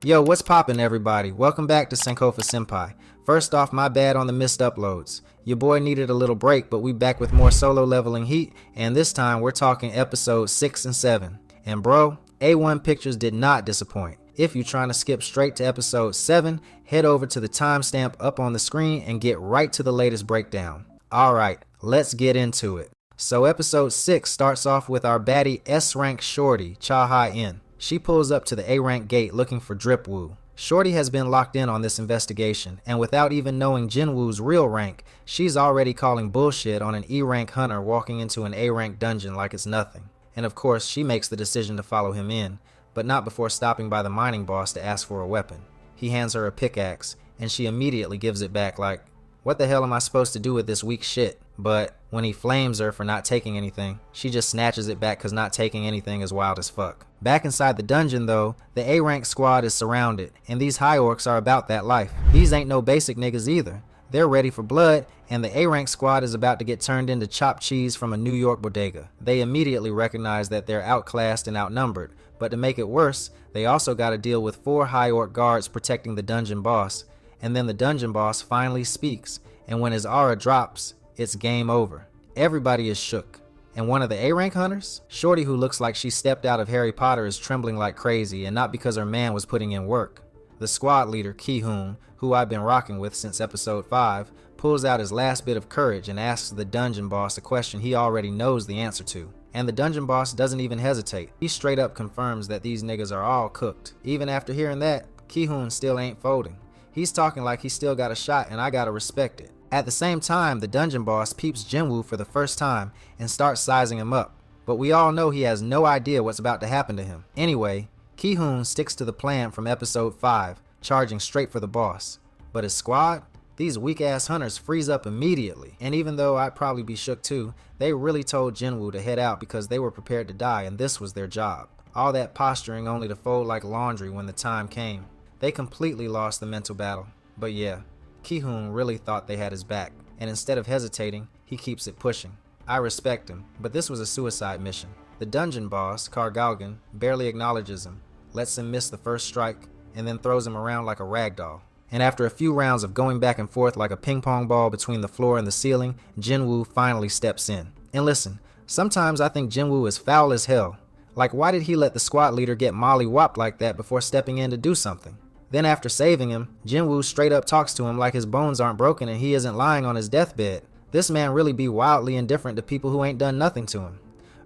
Yo, what's poppin' everybody? Welcome back to Sankofa Senpai. First off, my bad on the missed uploads. Your boy needed a little break, but we back with more solo leveling heat, and this time we're talking episodes 6 and 7. And bro, A1 Pictures did not disappoint. If you're trying to skip straight to episode 7, head over to the timestamp up on the screen and get right to the latest breakdown. Alright, let's get into it. So episode 6 starts off with our baddie S-rank shorty, Hae-In. She pulls up to the A-rank gate looking for Jinwoo. Shorty has been locked in on this investigation, and without even knowing Jinwoo's real rank, she's already calling bullshit on an E-rank hunter walking into an A-rank dungeon like it's nothing. And of course, she makes the decision to follow him in, but not before stopping by the mining boss to ask for a weapon. He hands her a pickaxe, and she immediately gives it back like, what the hell am I supposed to do with this weak shit? But when he flames her for not taking anything, she just snatches it back cause not taking anything is wild as fuck. Back inside the dungeon though, the A-rank squad is surrounded, and these high orcs are about that life. These ain't no basic niggas either. They're ready for blood, and the A-rank squad is about to get turned into chopped cheese from a New York bodega. They immediately recognize that they're outclassed and outnumbered, but to make it worse, they also gotta deal with 4 high orc guards protecting the dungeon boss. And then the dungeon boss finally speaks, and when his aura drops, it's game over. Everybody is shook. And one of the A-rank hunters, Shorty, who looks like she stepped out of Harry Potter, is trembling like crazy, and not because her man was putting in work. The squad leader, Ki-hoon, who I've been rocking with since episode 5, pulls out his last bit of courage and asks the dungeon boss a question he already knows the answer to. And the dungeon boss doesn't even hesitate. He straight up confirms that these niggas are all cooked. Even after hearing that, Ki-hoon still ain't folding. He's talking like he still got a shot, and I gotta respect it. At the same time, the dungeon boss peeps Jinwoo for the first time and starts sizing him up. But we all know he has no idea what's about to happen to him. Anyway, Ki-hoon sticks to the plan from episode 5, charging straight for the boss. But his squad? These weak-ass hunters freeze up immediately. And even though I'd probably be shook too, they really told Jinwoo to head out because they were prepared to die and this was their job. All that posturing only to fold like laundry when the time came. They completely lost the mental battle. But yeah, Ki-hoon really thought they had his back, and instead of hesitating, he keeps it pushing. I respect him, but this was a suicide mission. The dungeon boss, Kargalgan, barely acknowledges him, lets him miss the first strike, and then throws him around like a rag doll. And after a few rounds of going back and forth like a ping pong ball between the floor and the ceiling, Jinwoo finally steps in. And listen, sometimes I think Jinwoo is foul as hell. Like, why did he let the squad leader get molly-whopped like that before stepping in to do something? Then after saving him, Jinwoo straight up talks to him like his bones aren't broken and he isn't lying on his deathbed. This man really be wildly indifferent to people who ain't done nothing to him.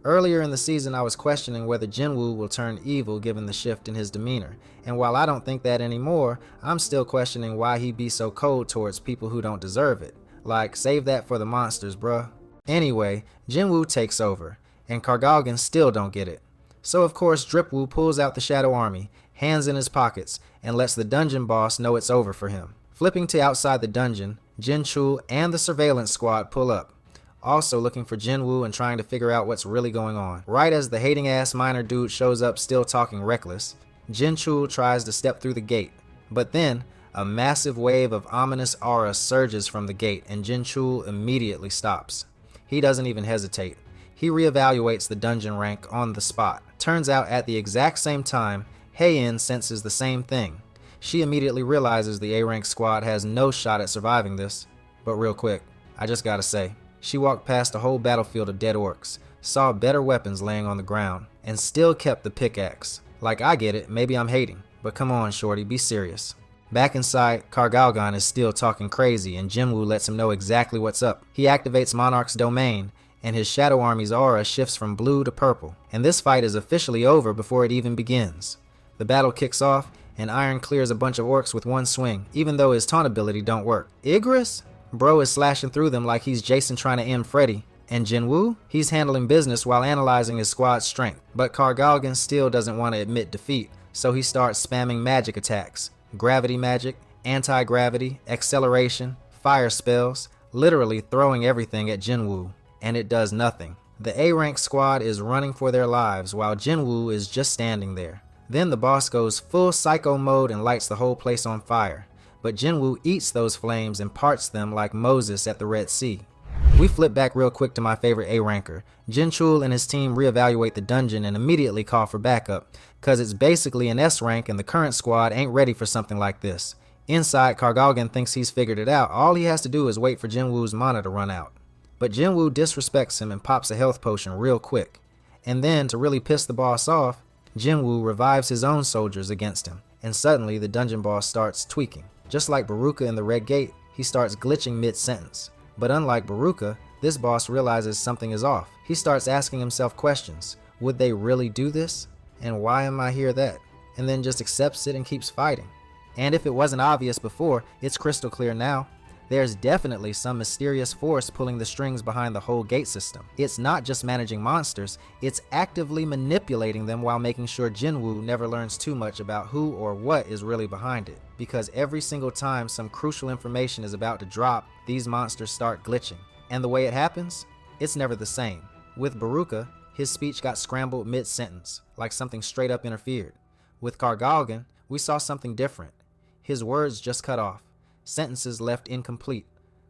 Earlier in the season, I was questioning whether Jinwoo will turn evil given the shift in his demeanor. And while I don't think that anymore, I'm still questioning why he be so cold towards people who don't deserve it. Like, save that for the monsters, bruh. Anyway, Jinwoo takes over, and Kargalgan still don't get it. So of course, Jinwoo pulls out the Shadow Army, hands in his pockets, and lets the dungeon boss know it's over for him. Flipping to outside the dungeon, Jinchul and the surveillance squad pull up, also looking for Jinwoo and trying to figure out what's really going on. Right as the hating ass miner dude shows up still talking reckless, Jinchul tries to step through the gate, but then a massive wave of ominous aura surges from the gate and Jinchul immediately stops. He doesn't even hesitate. He reevaluates the dungeon rank on the spot. Turns out at the exact same time, Hae-In senses the same thing. She immediately realizes the A-rank squad has no shot at surviving this. But real quick, I just gotta say, she walked past a whole battlefield of dead orcs, saw better weapons laying on the ground, and still kept the pickaxe. Like, I get it, maybe I'm hating, but come on shorty, be serious. Back inside, Kargalgan is still talking crazy and Jinwoo lets him know exactly what's up. He activates Monarch's domain, and his Shadow Army's aura shifts from blue to purple. And this fight is officially over before it even begins. The battle kicks off, and Iron clears a bunch of orcs with one swing, even though his taunt ability don't work. Igris? Bro is slashing through them like he's Jason trying to end Freddy. And Jinwoo? He's handling business while analyzing his squad's strength. But Kargalgan still doesn't want to admit defeat, so he starts spamming magic attacks. Gravity magic, anti-gravity, acceleration, fire spells, literally throwing everything at Jinwoo. And it does nothing. The A-rank squad is running for their lives while Jinwoo is just standing there. Then the boss goes full psycho mode and lights the whole place on fire. But Jinwoo eats those flames and parts them like Moses at the Red Sea. We flip back real quick to my favorite A-ranker. Jinchul and his team reevaluate the dungeon and immediately call for backup, cause it's basically an S rank and the current squad ain't ready for something like this. Inside, Kargalgan thinks he's figured it out. All he has to do is wait for Jinwoo's mana to run out. But Jinwoo disrespects him and pops a health potion real quick. And then, to really piss the boss off, Jinwoo revives his own soldiers against him, and suddenly the dungeon boss starts tweaking. Just like Baruka in the Red Gate, he starts glitching mid-sentence. But unlike Baruka, this boss realizes something is off. He starts asking himself questions. Would they really do this? And why am I here that? And then just accepts it and keeps fighting. And if it wasn't obvious before, it's crystal clear now. There's definitely some mysterious force pulling the strings behind the whole gate system. It's not just managing monsters, it's actively manipulating them while making sure Jinwoo never learns too much about who or what is really behind it. Because every single time some crucial information is about to drop, these monsters start glitching. And the way it happens? It's never the same. With Baruka, his speech got scrambled mid-sentence, like something straight up interfered. With Kargalgan, we saw something different. His words just cut off. Sentences left incomplete,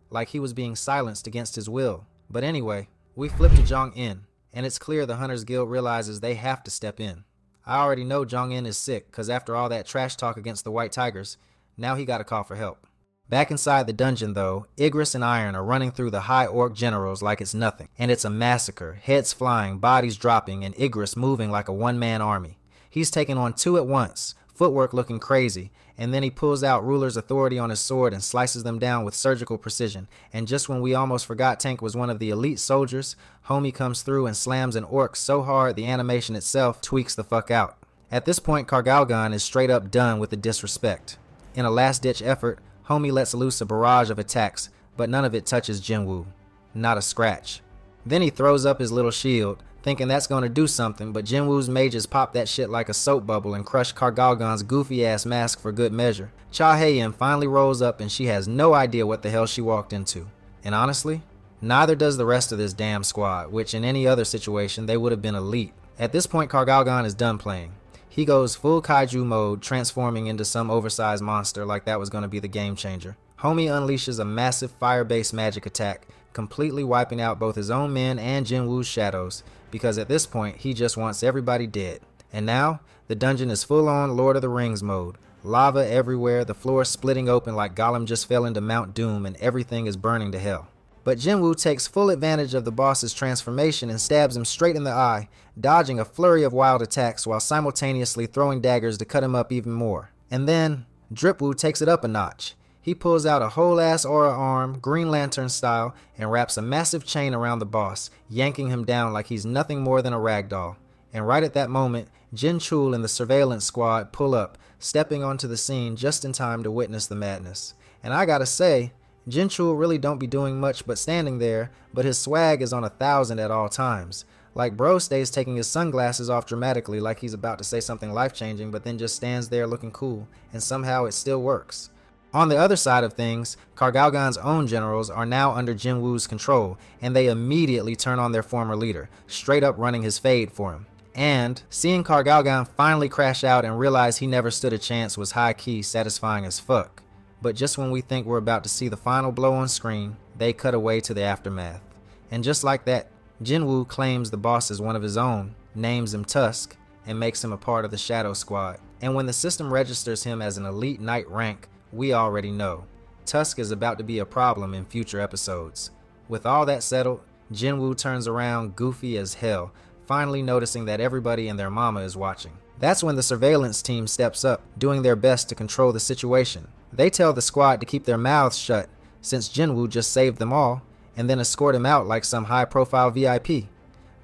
like he was being silenced against his will. But anyway, we flip to Jong-In, and it's clear the Hunters Guild realizes they have to step in. I already know Jong-In is sick, cause after all that trash talk against the White Tigers, now he gotta call for help. Back inside the dungeon though, Igris and Iron are running through the High Orc generals like it's nothing, and it's a massacre, heads flying, bodies dropping, and Igris moving like a one-man army. He's taking on two at once, footwork looking crazy, and then he pulls out Ruler's authority on his sword and slices them down with surgical precision. And just when we almost forgot Tank was one of the elite soldiers, Homie comes through and slams an orc so hard the animation itself tweaks the fuck out. At this point, Kargalgan is straight up done with the disrespect. In a last-ditch effort, Homie lets loose a barrage of attacks, but none of it touches Jinwoo. Not a scratch. Then he throws up his little shield, thinking that's gonna do something, but Jinwoo's mages pop that shit like a soap bubble and crush Kargalgan's goofy-ass mask for good measure. Hae-In finally rolls up and she has no idea what the hell she walked into. And honestly, neither does the rest of this damn squad, which in any other situation they would have been elite. At this point, Kargalgan is done playing. He goes full kaiju mode, transforming into some oversized monster like that was gonna be the game changer. Homie unleashes a massive fire-based magic attack, completely wiping out both his own men and Jinwoo's shadows, because at this point he just wants everybody dead. And now the dungeon is full on Lord of the Rings mode. Lava everywhere, the floor splitting open like Gollum just fell into Mount Doom and everything is burning to hell. But Jinwoo takes full advantage of the boss's transformation and stabs him straight in the eye, dodging a flurry of wild attacks while simultaneously throwing daggers to cut him up even more. And then Dripwoo takes it up a notch. He pulls out a whole ass aura arm, Green Lantern style, and wraps a massive chain around the boss, yanking him down like he's nothing more than a ragdoll. And right at that moment, Jinchul and the surveillance squad pull up, stepping onto the scene just in time to witness the madness. And I gotta say, Jinchul really don't be doing much but standing there, but his swag is on 1,000 at all times. Like bro stays taking his sunglasses off dramatically like he's about to say something life-changing, but then just stands there looking cool, and somehow it still works. On the other side of things, Kargalgan's own generals are now under Jinwoo's control, and they immediately turn on their former leader, straight up running his fade for him. And seeing Kargalgan finally crash out and realize he never stood a chance was high-key satisfying as fuck. But just when we think we're about to see the final blow on screen, they cut away to the aftermath. And just like that, Jinwoo claims the boss as one of his own, names him Tusk, and makes him a part of the Shadow Squad. And when the system registers him as an elite knight rank, we already know Tusk is about to be a problem in future episodes. With all that settled, Jinwoo turns around goofy as hell, finally noticing that everybody and their mama is watching. That's when the surveillance team steps up, doing their best to control the situation. They tell the squad to keep their mouths shut, since Jinwoo just saved them all, and then escort him out like some high-profile VIP.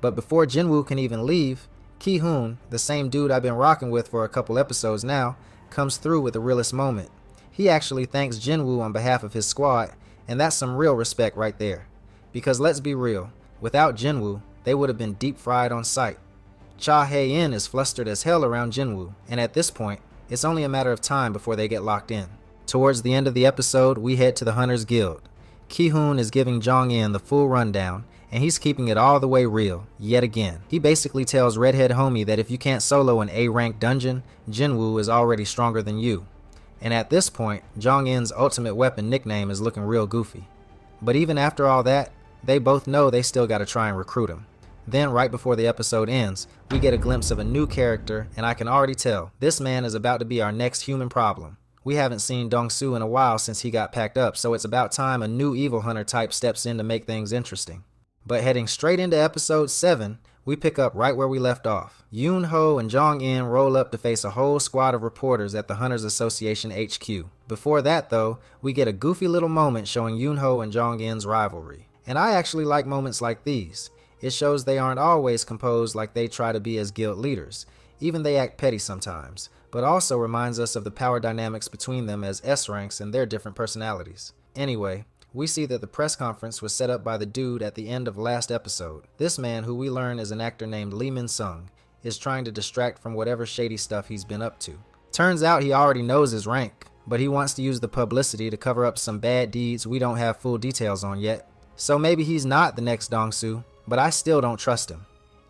But before Jinwoo can even leave, Ki-hoon, the same dude I've been rocking with for a couple episodes now, comes through with the realest moment. He actually thanks Jinwoo on behalf of his squad, and that's some real respect right there. Because let's be real, without Jinwoo, they would have been deep fried on sight. Hae-In is flustered as hell around Jinwoo, and at this point, it's only a matter of time before they get locked in. Towards the end of the episode, we head to the Hunters Guild. Ki-hoon is giving Jong-In the full rundown, and he's keeping it all the way real, yet again. He basically tells Redhead Homie that if you can't solo an A-rank dungeon, Jinwoo is already stronger than you. And at this point, Jong-In's ultimate weapon nickname is looking real goofy. But even after all that, They both know they still gotta try and recruit him. Then, right before the episode ends, we get a glimpse of a new character, and I can already tell, this man is about to be our next human problem. We haven't seen Dong-Soo in a while since he got packed up, so it's about time a new evil hunter type steps in to make things interesting. But heading straight into episode 7, we pick up right where we left off. Yoon-Ho and Jong-In roll up to face a whole squad of reporters at the Hunters Association HQ. Before that though, we get a goofy little moment showing Yoon-Ho and Jong-In's rivalry. And I actually like moments like these. It shows they aren't always composed like they try to be as guild leaders. Even they act petty sometimes, but also reminds us of the power dynamics between them as S-ranks and their different personalities. Anyway, we see that the press conference was set up by the dude at the end of last episode. This man, who we learn is an actor named Lee Min-sung, is trying to distract from whatever shady stuff he's been up to. Turns out he already knows his rank, but he wants to use the publicity to cover up some bad deeds we don't have full details on yet. So maybe he's not the next Dong-Soo, but I still don't trust him.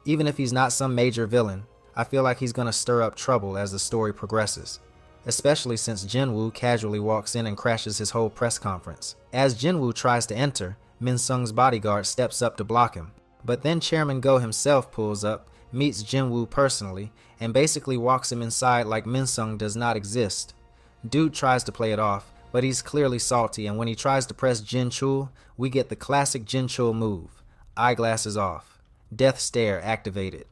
Even if he's not some major villain, I feel like he's gonna stir up trouble as the story progresses. Especially since Jinwoo casually walks in and crashes his whole press conference. As Jinwoo tries to enter, Min-sung's bodyguard steps up to block him. But then Chairman Go himself pulls up, meets Jinwoo personally, and basically walks him inside like Min-sung does not exist. Dude tries to play it off, but he's clearly salty, and when he tries to press Jin-chul, we get the classic Jin-chul move. Eyeglasses off. Death stare activated.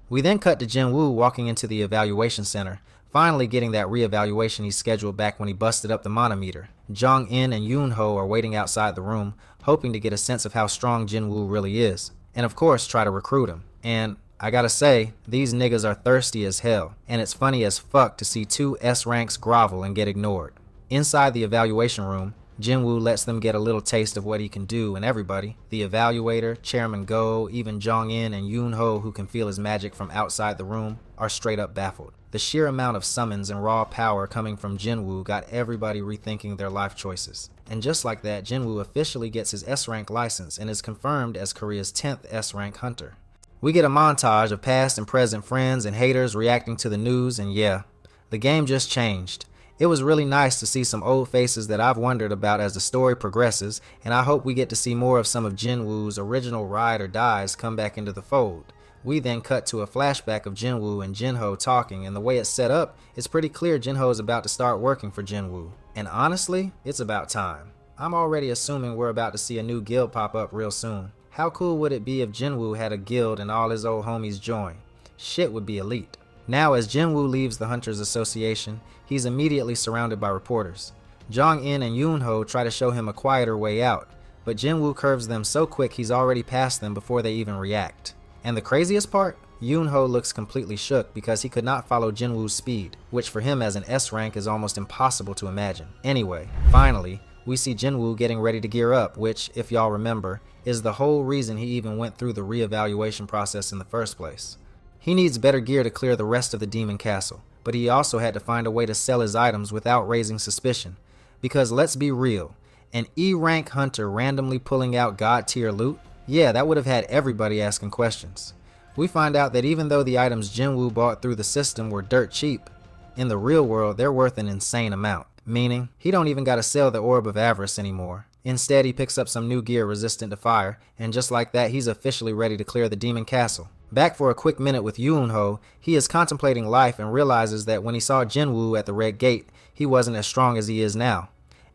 We then cut to Jinwoo walking into the evaluation center, finally getting that re-evaluation he scheduled back when he busted up the manometer. Jong-In and Yoon-Ho are waiting outside the room, hoping to get a sense of how strong Jinwoo really is, and of course try to recruit him. And I gotta say, these niggas are thirsty as hell, and it's funny as fuck to see two S-ranks grovel and get ignored. Inside the evaluation room, Jinwoo lets them get a little taste of what he can do, and everybody, the evaluator, Chairman Go, even Jong-In and Yoon-Ho, who can feel his magic from outside the room, are straight up baffled. The sheer amount of summons and raw power coming from Jinwoo got everybody rethinking their life choices. And just like that, Jinwoo officially gets his S-rank license and is confirmed as Korea's 10th S-rank hunter. We get a montage of past and present friends and haters reacting to the news, and yeah, the game just changed. It was really nice to see some old faces that I've wondered about as the story progresses, and I hope we get to see more of some of Jinwoo's original ride or dies come back into the fold. We then cut to a flashback of Jinwoo and Jinho talking, and the way it's set up, it's pretty clear Jinho is about to start working for Jinwoo. And honestly, it's about time. I'm already assuming we're about to see a new guild pop up real soon. How cool would it be if Jinwoo had a guild and all his old homies join? Shit would be elite. Now as Jinwoo leaves the Hunters Association, he's immediately surrounded by reporters. Jong-In and Yoon-Ho try to show him a quieter way out, but Jinwoo curves them so quick he's already past them before they even react. And the craziest part? Yoon-Ho looks completely shook because he could not follow Jinwoo's speed, which for him as an S rank is almost impossible to imagine. Anyway, finally, we see Jinwoo getting ready to gear up, which, if y'all remember, is the whole reason he even went through the re-evaluation process in the first place. He needs better gear to clear the rest of the Demon Castle, but he also had to find a way to sell his items without raising suspicion. Because let's be real, an E-rank hunter randomly pulling out god-tier loot? Yeah, that would have had everybody asking questions. We find out that even though the items Jinwoo bought through the system were dirt cheap, in the real world they're worth an insane amount. Meaning, he don't even gotta sell the Orb of Avarice anymore. Instead, he picks up some new gear resistant to fire, and just like that, he's officially ready to clear the Demon Castle. Back for a quick minute with Yoon-Ho, he is contemplating life and realizes that when he saw Jinwoo at the Red Gate, he wasn't as strong as he is now.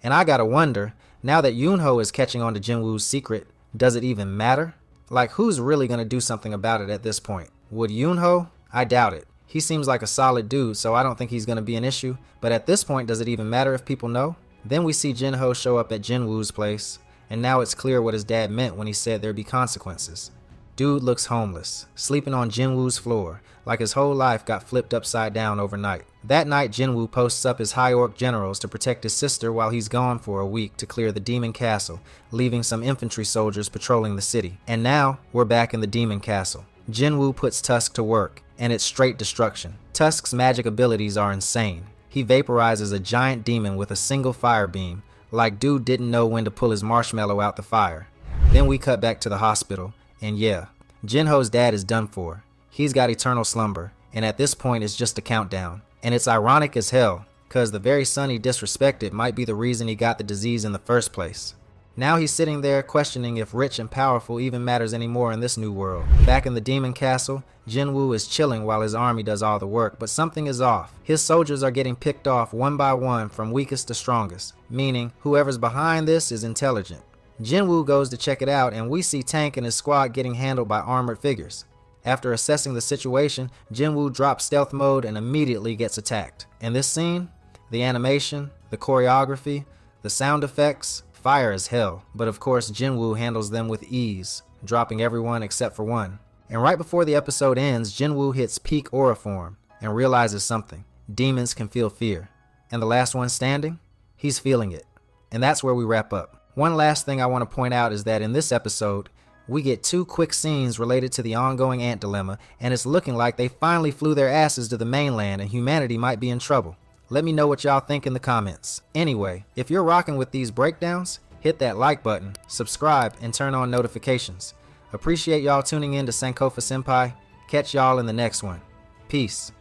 And I gotta wonder, now that Yoon-Ho is catching on to Jinwoo's secret, does it even matter? Like, who's really gonna do something about it at this point? Would Yoon-Ho? I doubt it. He seems like a solid dude, so I don't think he's gonna be an issue, but at this point, does it even matter if people know? Then we see Jinho show up at Jinwoo's place, and now it's clear what his dad meant when he said there'd be consequences. Dude looks homeless, sleeping on Jinwoo's floor, like his whole life got flipped upside down overnight. That night, Jinwoo posts up his High Orc generals to protect his sister while he's gone for a week to clear the Demon Castle, leaving some infantry soldiers patrolling the city. And now, we're back in the Demon Castle. Jinwoo puts Tusk to work, and it's straight destruction. Tusk's magic abilities are insane. He vaporizes a giant demon with a single fire beam, like dude didn't know when to pull his marshmallow out the fire. Then we cut back to the hospital, and yeah, Jinho's dad is done for. He's got eternal slumber, and at this point it's just a countdown. And it's ironic as hell, cause the very son he disrespected might be the reason he got the disease in the first place. Now he's sitting there questioning if rich and powerful even matters anymore in this new world. Back in the demon castle, Jinwoo is chilling while his army does all the work, but something is off. His soldiers are getting picked off one by one from weakest to strongest, meaning whoever's behind this is intelligent. Jinwoo goes to check it out, and we see Tank and his squad getting handled by armored figures. After assessing the situation, Jinwoo drops stealth mode and immediately gets attacked. In this scene, the animation, the choreography, the sound effects, fire as hell, but of course Jinwoo handles them with ease, dropping everyone except for one. And right before the episode ends, Jinwoo hits peak aura form and realizes something. Demons can feel fear. And the last one standing? He's feeling it. And that's where we wrap up. One last thing I want to point out is that in this episode, we get 2 quick scenes related to the ongoing ant dilemma, and it's looking like they finally flew their asses to the mainland and humanity might be in trouble. Let me know what y'all think in the comments. Anyway, if you're rocking with these breakdowns, hit that like button, subscribe, and turn on notifications. Appreciate y'all tuning in to Sankofa Senpai. Catch y'all in the next one. Peace.